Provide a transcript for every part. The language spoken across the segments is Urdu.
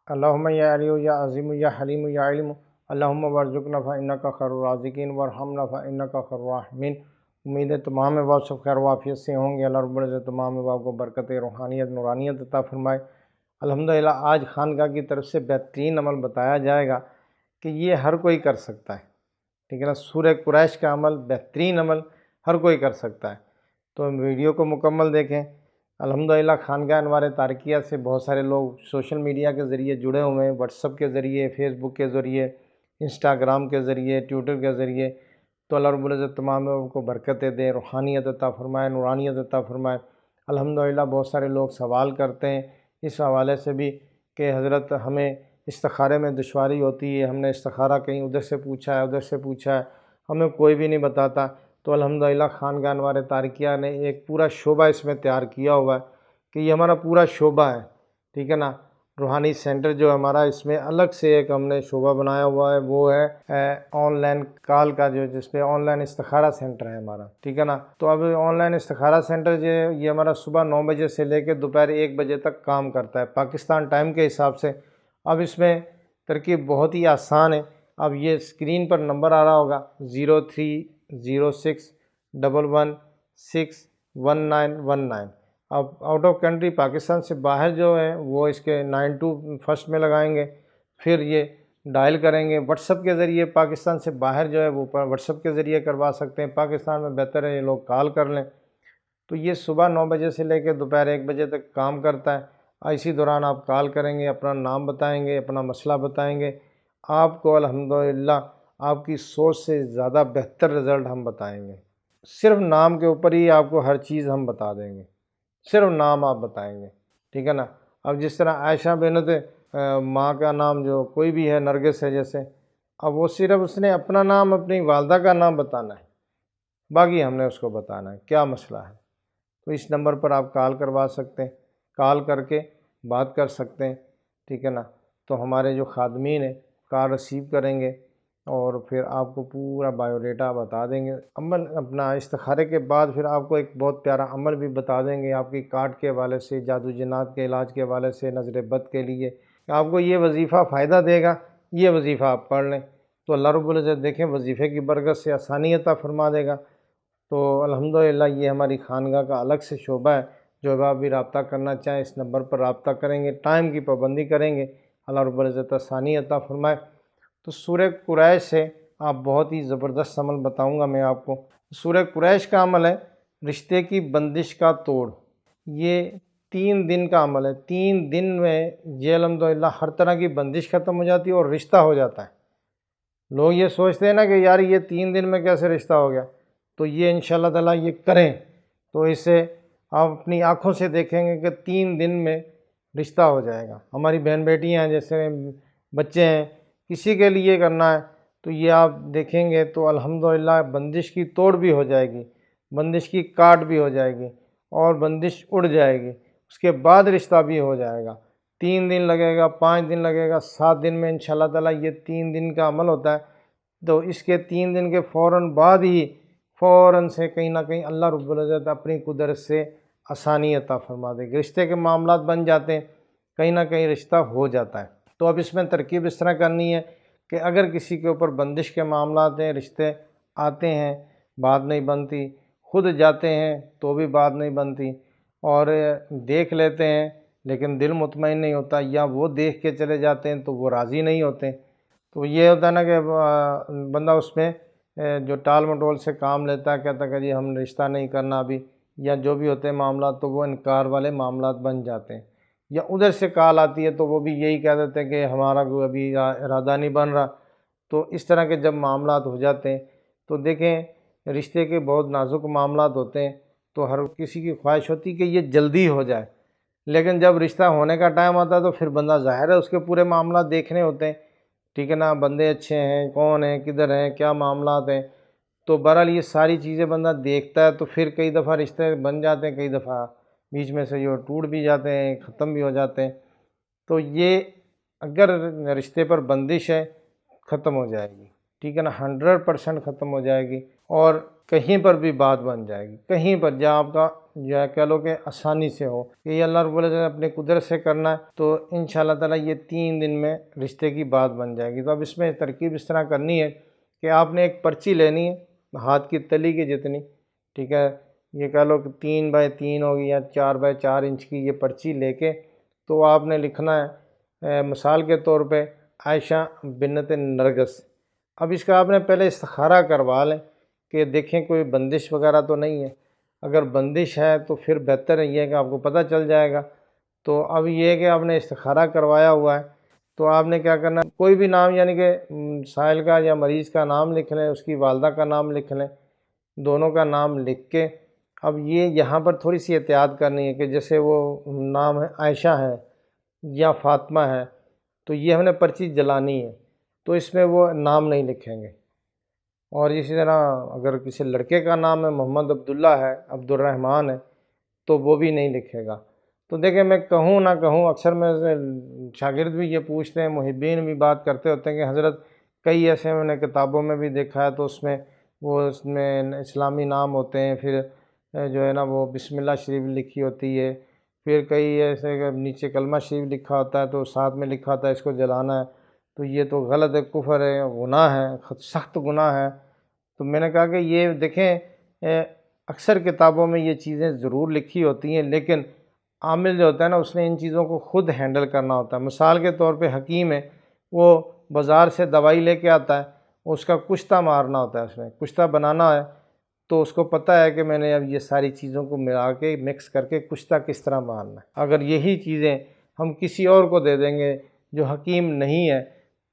اللہم یا علی یا عظیم یا حلیم یا علم اللہم ورزقنا فإنک خیر الرازقین وارحمنا فإنک خیر الراحمین۔ امید ہے تمام احباب سب خیر و عافیت سے ہوں گے۔ اللہ رب العزت تمام احباب کو برکت روحانیت نورانیت عطا فرمائے۔ الحمدللہ آج خانقاہ کی طرف سے بہترین عمل بتایا جائے گا کہ یہ ہر کوئی کر سکتا ہے، ٹھیک ہے نا۔ سورہ قریش کا عمل، بہترین عمل ہر کوئی کر سکتا ہے، تو ویڈیو کو مکمل دیکھیں۔ الحمدللہ خانقاہ انوار تارکیہ سے بہت سارے لوگ سوشل میڈیا کے ذریعے جڑے ہوئے ہیں، واٹس ایپ کے ذریعے، فیس بک کے ذریعے، انسٹاگرام کے ذریعے، ٹویٹر کے ذریعے۔ تو اللہ رب العزت تمام لوگوں کو برکتیں دے، روحانیت عطا فرمائے، نورانیت عطا فرمائے۔ الحمدللہ بہت سارے لوگ سوال کرتے ہیں اس حوالے سے بھی کہ حضرت ہمیں استخارے میں دشواری ہوتی ہے، ہم نے استخارہ کہیں ادھر سے پوچھا ہے، ادھر سے پوچھا ہے، ہمیں کوئی بھی نہیں بتاتا۔ تو الحمدللہ خانقاہ انوار تارکیہ نے ایک پورا شعبہ اس میں تیار کیا ہوا ہے کہ یہ ہمارا پورا شعبہ ہے، ٹھیک ہے نا۔ روحانی سینٹر جو ہے ہمارا، اس میں الگ سے ایک ہم نے شعبہ بنایا ہوا ہے، وہ ہے آن لائن کال کا، جس پہ آن لائن استخارہ سینٹر ہے ہمارا، ٹھیک ہے نا۔ تو اب آن لائن استخارہ سینٹر جو ہے یہ ہمارا صبح 9 بجے سے لے کے دوپہر 1 بجے تک کام کرتا ہے پاکستان ٹائم کے حساب سے۔ اب اس میں ترکیب بہت ہی آسان ہے۔ اب یہ اسکرین پر نمبر آ رہا ہوگا 030611611919۔ اب آؤٹ آف کنٹری پاکستان سے باہر جو ہے وہ اس کے 92 فرسٹ میں لگائیں گے، پھر یہ ڈائل کریں گے واٹس ایپ کے ذریعے۔ پاکستان سے باہر جو ہے وہ واٹس ایپ کے ذریعے کروا سکتے ہیں، پاکستان میں بہتر ہے یہ لوگ کال کر لیں۔ تو یہ صبح 9 بجے سے لے کے دوپہر 1 بجے تک کام کرتا ہے۔ اسی دوران آپ کال کریں گے، اپنا نام بتائیں گے، اپنا مسئلہ بتائیں گے، آپ کو الحمدللہ آپ کی سوچ سے زیادہ بہتر رزلٹ ہم بتائیں گے۔ صرف نام کے اوپر ہی آپ کو ہر چیز ہم بتا دیں گے، صرف نام آپ بتائیں گے، ٹھیک ہے نا۔ اب جس طرح عائشہ بنت ماں کا نام جو کوئی بھی ہے، نرگس ہے جیسے، اب وہ صرف اس نے اپنا نام، اپنی والدہ کا نام بتانا ہے، باقی ہم نے اس کو بتانا ہے کیا مسئلہ ہے۔ تو اس نمبر پر آپ کال کروا سکتے ہیں، کال کر کے بات کر سکتے ہیں، ٹھیک ہے نا۔ تو ہمارے جو خادمین ہیں کال ریسیو کریں گے اور پھر آپ کو پورا بایو ڈیٹا بتا دیں گے۔ عمل اپنا استخارے کے بعد پھر آپ کو ایک بہت پیارا عمل بھی بتا دیں گے، آپ کی کارڈ کے حوالے سے، جادو جنات کے علاج کے حوالے سے، نظر بد کے لیے آپ کو یہ وظیفہ فائدہ دے گا، یہ وظیفہ آپ پڑھ لیں تو اللہ رب العزت دیکھیں وظیفے کی برکت سے آسانی عطا فرما دے گا۔ تو الحمدللہ یہ ہماری خانقاہ کا الگ سے شعبہ ہے، جو آپ بھی رابطہ کرنا چاہیں اس نمبر پر رابطہ کریں گے، ٹائم کی پابندی کریں گے، اللہ رب العزت آسانی عطا فرمائے۔ تو سورہ قریش سے آپ بہت ہی زبردست عمل بتاؤں گا میں آپ کو۔ سورہ قریش کا عمل ہے رشتے کی بندش کا توڑ۔ یہ 3 دن کا عمل ہے، 3 دن میں یہ الحمدللہ ہر طرح کی بندش ختم ہو جاتی ہے اور رشتہ ہو جاتا ہے۔ لوگ یہ سوچتے ہیں نا کہ یار یہ 3 دن میں کیسے رشتہ ہو گیا، تو یہ انشاءاللہ تعالی یہ کریں تو اسے آپ اپنی آنکھوں سے دیکھیں گے کہ 3 دن میں رشتہ ہو جائے گا۔ ہماری بہن بیٹیاں ہیں، جیسے بچے ہیں، کسی کے لیے کرنا ہے تو یہ آپ دیکھیں گے تو الحمدللہ بندش کی توڑ بھی ہو جائے گی، بندش کی کاٹ بھی ہو جائے گی اور بندش اڑ جائے گی، اس کے بعد رشتہ بھی ہو جائے گا۔ 3 دن لگے گا، 5 دن لگے گا، 7 دن میں انشاءاللہ تعالی یہ 3 دن کا عمل ہوتا ہے۔ تو اس کے 3 دن کے فوراً بعد ہی فوراً سے کہیں نہ کہیں اللہ رب العزت اپنی قدرت سے آسانی عطا فرما دے گی، رشتے کے معاملات بن جاتے ہیں، کہیں نہ کہیں رشتہ ہو جاتا ہے۔ تو اب اس میں ترکیب اس طرح کرنی ہے کہ اگر کسی کے اوپر بندش کے معاملات ہیں، رشتے آتے ہیں، بات نہیں بنتی، خود جاتے ہیں تو بھی بات نہیں بنتی، اور دیکھ لیتے ہیں لیکن دل مطمئن نہیں ہوتا، یا وہ دیکھ کے چلے جاتے ہیں تو وہ راضی نہیں ہوتے، تو یہ ہوتا ہے نا کہ بندہ اس میں جو ٹال مٹول سے کام لیتا ہے، کہتا ہے کہ جی ہم رشتہ نہیں کرنا ابھی، یا جو بھی ہوتے ہیں معاملات تو وہ انکار والے معاملات بن جاتے ہیں۔ یا ادھر سے کال آتی ہے تو وہ بھی یہی کہہ دیتے ہیں کہ ہمارا کوئی ابھی ارادہ نہیں بن رہا۔ تو اس طرح کے جب معاملات ہو جاتے ہیں تو دیکھیں رشتے کے بہت نازک معاملات ہوتے ہیں، تو ہر کسی کی خواہش ہوتی ہے کہ یہ جلدی ہو جائے، لیکن جب رشتہ ہونے کا ٹائم آتا ہے تو پھر بندہ ظاہر ہے اس کے پورے معاملات دیکھنے ہوتے ہیں، ٹھیک ہے نا، بندے اچھے ہیں، کون ہیں، کدھر ہیں، کیا معاملات ہیں۔ تو بہرحال یہ ساری چیزیں بندہ دیکھتا ہے تو پھر کئی دفعہ رشتے بن جاتے ہیں، کئی دفعہ بیچ میں سے یہ ٹوٹ بھی جاتے ہیں، ختم بھی ہو جاتے ہیں۔ تو یہ اگر رشتے پر بندش ہے ختم ہو جائے گی، ٹھیک ہے نا، 100% ختم ہو جائے گی۔ اور کہیں پر بھی بات بن جائے گی، کہیں پر جہاں آپ کا جو ہے کہہ لو کہ آسانی سے ہو کہ یہ اللہ رب العزت نے اپنے قدرت سے کرنا ہے، تو انشاءاللہ تعالیٰ یہ 3 دن میں رشتے کی بات بن جائے گی۔ تو اب اس میں ترکیب اس طرح کرنی ہے کہ آپ نے ایک پرچی لینی ہے ہاتھ کی تلی کی جتنی، ٹھیک ہے، یہ کہہ لو کہ 3x3 ہوگی یا 4x4 انچ کی یہ پرچی لے کے تو آپ نے لکھنا ہے مثال کے طور پہ عائشہ بنت نرگس۔ اب اس کا آپ نے پہلے استخارہ کروا لیں کہ دیکھیں کوئی بندش وغیرہ تو نہیں ہے، اگر بندش ہے تو پھر بہتر یہ ہے کہ آپ کو پتہ چل جائے گا۔ تو اب یہ ہے کہ آپ نے استخارہ کروایا ہوا ہے تو آپ نے کیا کرنا ہے، کوئی بھی نام یعنی کہ سائل کا یا مریض کا نام لکھ لیں، اس کی والدہ کا نام لکھ لیں، دونوں کا نام لکھ کے اب یہ یہاں پر تھوڑی سی احتیاط کرنی ہے کہ جیسے وہ نام ہے عائشہ ہے یا فاطمہ ہے تو یہ ہم نے پرچی جلانی ہے تو اس میں وہ نام نہیں لکھیں گے۔ اور اسی طرح اگر کسی لڑکے کا نام ہے محمد عبداللہ ہے، عبد الرحمن ہے، تو وہ بھی نہیں لکھے گا۔ تو دیکھیں میں کہوں نہ کہوں، اکثر میں شاگرد بھی یہ پوچھتے ہیں، محبین بھی بات کرتے ہوتے ہیں کہ حضرت کئی ایسے میں نے کتابوں میں بھی دیکھا ہے تو اس میں اسلامی نام ہوتے ہیں، پھر جو ہے نا وہ بسم اللہ شریف لکھی ہوتی ہے، پھر کئی ایسے کہ نیچے کلمہ شریف لکھا ہوتا ہے تو ساتھ میں لکھا ہوتا ہے اس کو جلانا ہے، تو یہ تو غلط ہے، کفر ہے، گناہ ہے، سخت گناہ ہے۔ تو میں نے کہا کہ یہ دیکھیں اکثر کتابوں میں یہ چیزیں ضرور لکھی ہوتی ہیں لیکن عامل جو ہوتا ہے نا اس نے ان چیزوں کو خود ہینڈل کرنا ہوتا ہے۔ مثال کے طور پہ حکیم ہے، وہ بازار سے دوائی لے کے آتا ہے، اس کا کشتہ مارنا ہوتا ہے، اس میں کشتہ بنانا ہے تو اس کو پتہ ہے کہ میں نے اب یہ ساری چیزوں کو ملا کے مکس کر کے کشتہ کس طرح مارنا ہے۔ اگر یہی چیزیں ہم کسی اور کو دے دیں گے جو حکیم نہیں ہے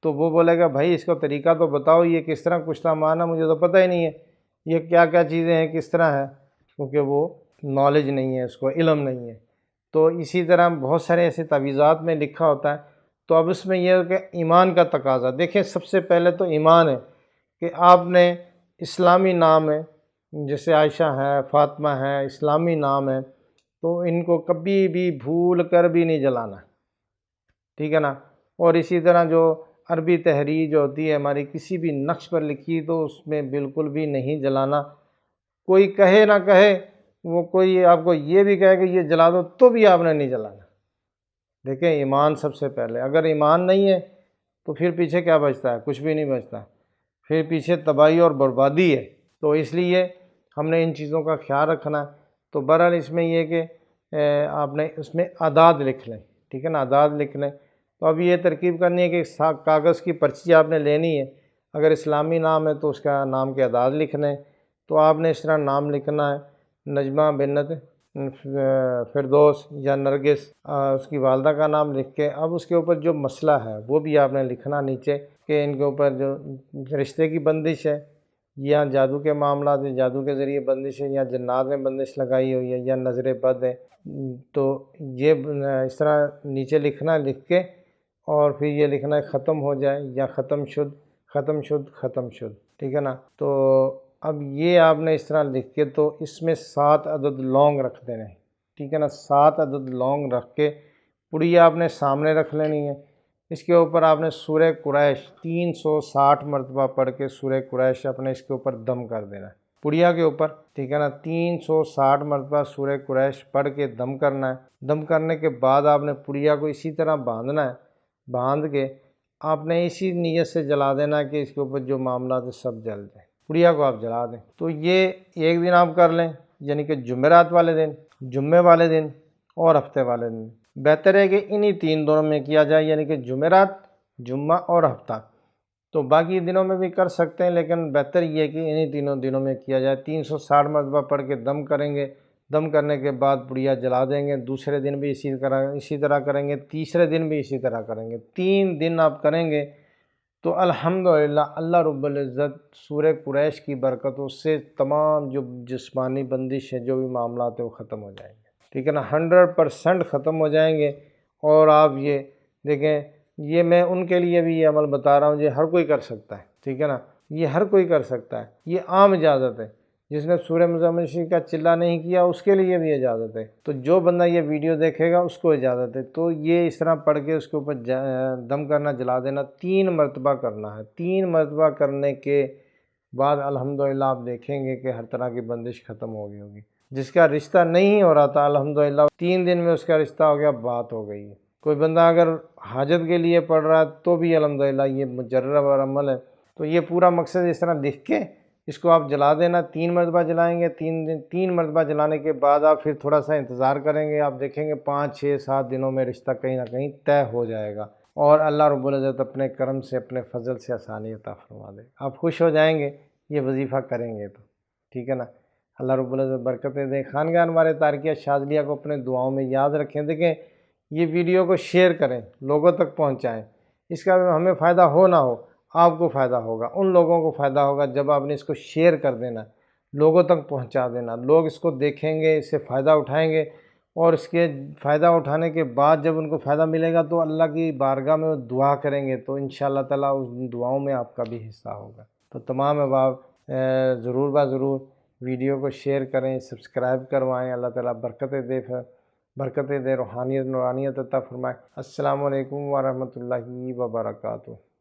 تو وہ بولے گا بھائی اس کو طریقہ تو بتاؤ، یہ کس طرح کشتہ مارنا، مجھے تو پتہ ہی نہیں ہے یہ کیا کیا چیزیں ہیں، کس طرح ہے، کیونکہ وہ نالج نہیں ہے، اس کو علم نہیں ہے۔ تو اسی طرح بہت سارے ایسے تعویذات میں لکھا ہوتا ہے۔ تو اب اس میں یہ ہے کہ ایمان کا تقاضا، دیکھیں سب سے پہلے تو ایمان ہے کہ آپ نے اسلامی نام ہے، جیسے عائشہ ہے، فاطمہ ہے، اسلامی نام ہے تو ان کو کبھی بھی بھول کر بھی نہیں جلانا، ٹھیک ہے نا۔ اور اسی طرح جو عربی تحریر جو ہوتی ہے ہماری کسی بھی نقش پر لکھی تو اس میں بالکل بھی نہیں جلانا، کوئی کہے نہ کہے، وہ کوئی آپ کو یہ بھی کہے کہ یہ جلا دو تو بھی آپ نے نہیں جلانا۔ دیکھیں ایمان سب سے پہلے، اگر ایمان نہیں ہے تو پھر پیچھے کیا بچتا ہے، کچھ بھی نہیں بچتا، پھر پیچھے تباہی اور بربادی ہے۔ تو اس لیے ہم نے ان چیزوں کا خیال رکھنا ہے۔ تو بہرحال اس میں یہ کہ آپ نے اس میں اعداد لکھ لیں، ٹھیک ہے نا، اعداد لکھ لیں۔ تو اب یہ ترکیب کرنی ہے کہ کاغذ کی پرچی آپ نے لینی ہے، اگر اسلامی نام ہے تو اس کا نام کے اعداد لکھنے، تو آپ نے اس طرح نام لکھنا ہے نجمہ بنت فردوس یا نرگس، اس کی والدہ کا نام لکھ کے اب اس کے اوپر جو مسئلہ ہے وہ بھی آپ نے لکھنا نیچے کہ ان کے اوپر جو رشتے کی بندش ہے یا جادو کے معاملات ہیں، جادو کے ذریعے بندش ہے، یا جنات میں بندش لگائی ہوئی ہے، یا نظر بد ہے، تو یہ اس طرح نیچے لکھنا، لکھ کے اور پھر یہ لکھنا ہے ختم ہو جائے یا ختم شد، ختم شد، ختم شد، ٹھیک ہے نا۔ تو اب یہ آپ نے اس طرح لکھ کے تو اس میں 7 عدد لونگ رکھ دینے، ٹھیک ہے نا، 7 عدد لونگ رکھ کے پڑیا آپ نے سامنے رکھ لینی ہے۔ اس کے اوپر آپ نے سورہ قریش 360 مرتبہ پڑھ کے سورہ قریش اپنے اس کے اوپر دم کر دینا ہے، پڑیا کے اوپر، ٹھیک ہے نا، 360 مرتبہ سورہ قریش پڑھ کے دم کرنا ہے۔ دم کرنے کے بعد آپ نے پڑیا کو اسی طرح باندھنا ہے، باندھ کے آپ نے اسی نیت سے جلا دینا کہ اس کے اوپر جو معاملات سب جل جائیں، پڑیا کو آپ جلا دیں۔ تو یہ ایک دن آپ کر لیں، یعنی کہ جمعرات والے دن، جمعے والے دن اور ہفتے والے دن۔ بہتر ہے کہ انہی 3 دنوں میں کیا جائے، یعنی کہ جمعرات، جمعہ اور ہفتہ۔ تو باقی دنوں میں بھی کر سکتے ہیں لیکن بہتر یہ ہے کہ انہی تینوں دنوں میں کیا جائے۔ 360 مرتبہ پڑھ کے دم کریں گے، دم کرنے کے بعد پڑیا جلا دیں گے، دوسرے دن بھی اسی طرح کریں گے، تیسرے دن بھی اسی طرح کریں گے، 3 دن آپ کریں گے تو الحمدللہ اللہ رب العزت سورہ قریش کی برکتوں سے تمام جو جسمانی بندش ہے، جو بھی معاملات ہیں وہ ختم ہو جائیں گے، ٹھیک ہے نا، 100% ختم ہو جائیں گے۔ اور آپ یہ دیکھیں، یہ میں ان کے لیے بھی یہ عمل بتا رہا ہوں، یہ ہر کوئی کر سکتا ہے، ٹھیک ہے نا، یہ ہر کوئی کر سکتا ہے، یہ عام اجازت ہے۔ جس نے سورہ مزمل شریف کا چلہ نہیں کیا اس کے لیے بھی اجازت ہے، تو جو بندہ یہ ویڈیو دیکھے گا اس کو اجازت ہے۔ تو یہ اس طرح پڑھ کے اس کے اوپر دم کرنا، جلا دینا، 3 مرتبہ کرنا ہے۔ 3 مرتبہ کرنے کے بعد الحمدللہ آپ دیکھیں گے کہ ہر طرح کی بندش ختم ہو گئی ہوگی۔ جس کا رشتہ نہیں ہو رہا تھا الحمدللہ 3 دن میں اس کا رشتہ ہو گیا، بات ہو گئی ہے۔ کوئی بندہ اگر حاجت کے لیے پڑھ رہا ہے تو بھی الحمدللہ یہ مجرب اور عمل ہے۔ تو یہ پورا مقصد اس طرح لکھ کے اس کو آپ جلا دینا، 3 مرتبہ جلائیں گے، 3 مرتبہ جلانے کے بعد آپ پھر تھوڑا سا انتظار کریں گے، آپ دیکھیں گے 5 6 7 دنوں میں رشتہ کہیں نہ کہیں طے ہو جائے گا، اور اللہ رب العزت اپنے کرم سے اپنے فضل سے آسانی عطا فرما دے، آپ خوش ہو جائیں گے یہ وظیفہ کریں گے تو، ٹھیک ہے نا۔ اللہ رب العزت برکتیں دیں۔ خانقاہ انوار تارکیہ شاذلیہ کو اپنے دعاؤں میں یاد رکھیں۔ دیکھیں یہ ویڈیو کو شیئر کریں، لوگوں تک پہنچائیں، اس کا ہمیں فائدہ ہو نہ ہو آپ کو فائدہ ہوگا، ان لوگوں کو فائدہ ہوگا جب آپ نے اس کو شیئر کر دینا، لوگوں تک پہنچا دینا، لوگ اس کو دیکھیں گے، اس سے فائدہ اٹھائیں گے، اور اس کے فائدہ اٹھانے کے بعد جب ان کو فائدہ ملے گا تو اللہ کی بارگاہ میں وہ دعا کریں گے، تو انشاءاللہ تعالیٰ اس دعاؤں میں آپ کا بھی حصہ ہوگا۔ تو تمام احباب ضرور ضرور ویڈیو کو شیئر کریں، سبسکرائب کروائیں، اللہ تعالیٰ برکتیں دے، روحانیت نورانیت عطا فرمائے۔ السلام علیکم ورحمۃ اللہ وبرکاتہ۔